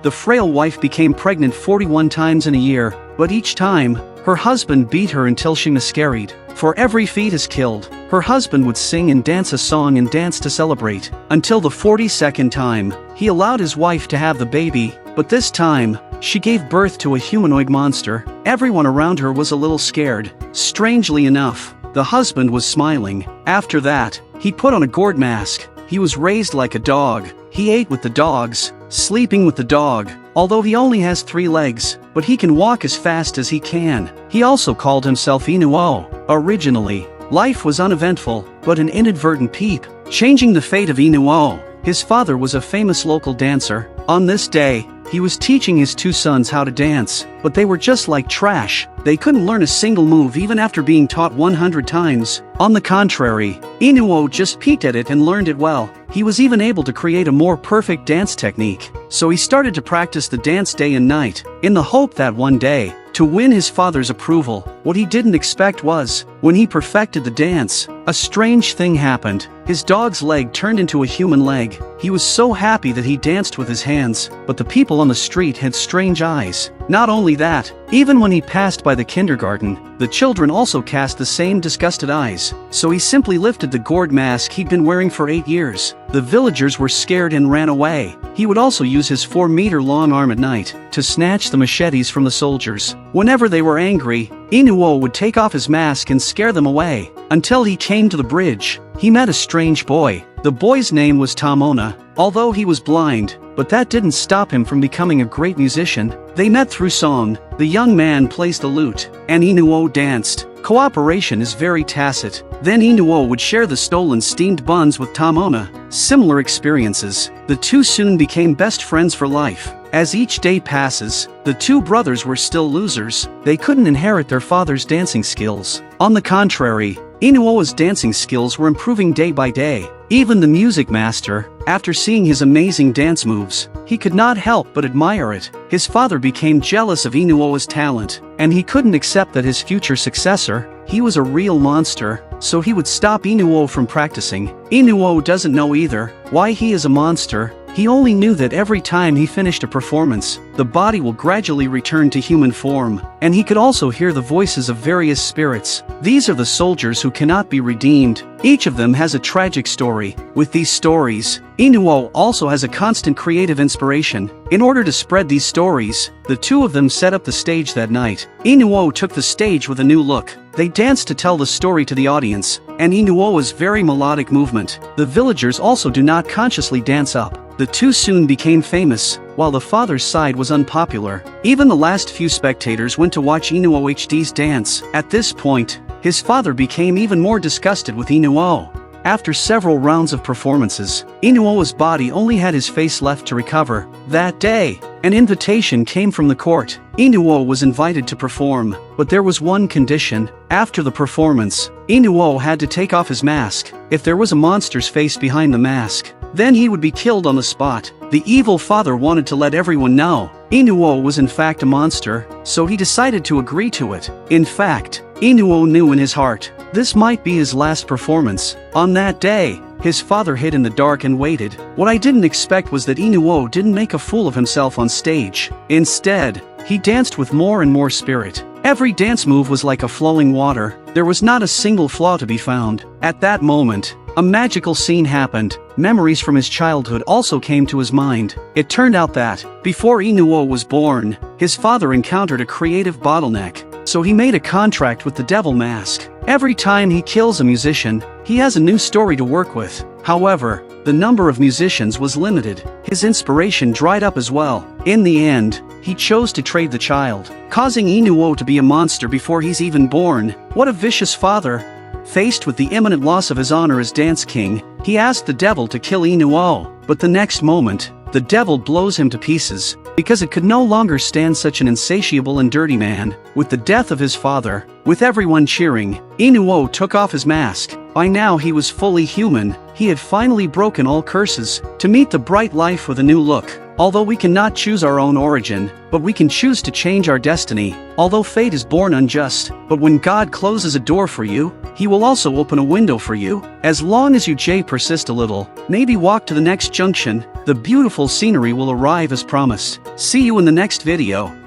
the frail wife became pregnant 41 times in a year, but each time, her husband beat her until she miscarried. For every fetus killed, her husband would sing and dance a song and dance to celebrate. Until the 42nd time, he allowed his wife to have the baby, but this time, she gave birth to a humanoid monster. Everyone around her was a little scared. Strangely enough, the husband was smiling. After that, he put on a gourd mask. He was raised like a dog. He ate with the dogs, sleeping with the dog, although he only has 3 legs, but he can walk as fast as he can. He also called himself Inu-Oh. Originally, life was uneventful, but an inadvertent peep, changing the fate of Inu-Oh. His father was a famous local dancer. On this day, he was teaching his 2 sons how to dance, but they were just like trash. They couldn't learn a single move even after being taught 100 times. On the contrary, Inu-Oh just peeked at it and learned it well. He was even able to create a more perfect dance technique. So he started to practice the dance day and night, in the hope that one day, to win his father's approval. What he didn't expect was, when he perfected the dance, a strange thing happened. His dog's leg turned into a human leg. He was so happy that he danced with his hands, but the people on the street had strange eyes. Not only that, even when he passed by the kindergarten, the children also cast the same disgusted eyes. So he simply lifted the gourd mask he'd been wearing for 8 years. The villagers were scared and ran away. He would also use his 4-meter-long arm at night to snatch the machetes from the soldiers. Whenever they were angry, Inu-Oh would take off his mask and scare them away. Until he came to the bridge, he met a strange boy. The boy's name was Tamona, although he was blind, but that didn't stop him from becoming a great musician. They met through song. The young man plays the lute, and Inu-Oh danced. Cooperation is very tacit. Then Inu-Oh would share the stolen steamed buns with Tamona. Similar experiences. The 2 soon became best friends for life. As each day passes, the 2 brothers were still losers. They couldn't inherit their father's dancing skills. On the contrary, Inu-Oh's dancing skills were improving day by day. Even the music master, after seeing his amazing dance moves, he could not help but admire it. His father became jealous of Inu-Oh's talent, and he couldn't accept that his future successor, he was a real monster, so he would stop Inu-Oh from practicing. Inu-Oh doesn't know either why he is a monster. He only knew that every time he finished a performance, the body will gradually return to human form, and he could also hear the voices of various spirits. These are the soldiers who cannot be redeemed. Each of them has a tragic story. With these stories, Inu-Oh also has a constant creative inspiration. In order to spread these stories, the 2 of them set up the stage that night. Inu-Oh took the stage with a new look. They danced to tell the story to the audience, and Inu-Oh's very melodic movement. The villagers also do not consciously dance up. The 2 soon became famous, while the father's side was unpopular. Even the last few spectators went to watch Inu-Oh's dance. At this point, his father became even more disgusted with Inu-Oh. After several rounds of performances, Inu-Oh's body only had his face left to recover. That day, an invitation came from the court. Inu-Oh was invited to perform, but there was one condition. After the performance, Inu-Oh had to take off his mask. If there was a monster's face behind the mask, then he would be killed on the spot. The evil father wanted to let everyone know Inu-Oh was in fact a monster, so he decided to agree to it. In fact, Inu-Oh knew in his heart this might be his last performance. On that day, his father hid in the dark and waited. What I didn't expect was that Inu-Oh didn't make a fool of himself on stage. Instead, he danced with more and more spirit. Every dance move was like a flowing water. There was not a single flaw to be found. At that moment, a magical scene happened. Memories from his childhood also came to his mind. It turned out that, before Inu-Oh was born, his father encountered a creative bottleneck. So he made a contract with the devil mask. Every time he kills a musician, he has a new story to work with. However, the number of musicians was limited. His inspiration dried up as well. In the end, he chose to trade the child, causing Inu-Oh to be a monster before he's even born. What a vicious father! Faced with the imminent loss of his honor as dance king, he asked the devil to kill Inu-Oh, but the next moment, the devil blows him to pieces, because it could no longer stand such an insatiable and dirty man. With the death of his father, with everyone cheering, Inu-Oh took off his mask. By now he was fully human, he had finally broken all curses, to meet the bright life with a new look. Although we cannot choose our own origin, but we can choose to change our destiny. Although fate is born unjust, but when God closes a door for you, He will also open a window for you. As long as you persist a little, maybe walk to the next junction, the beautiful scenery will arrive as promised. See you in the next video.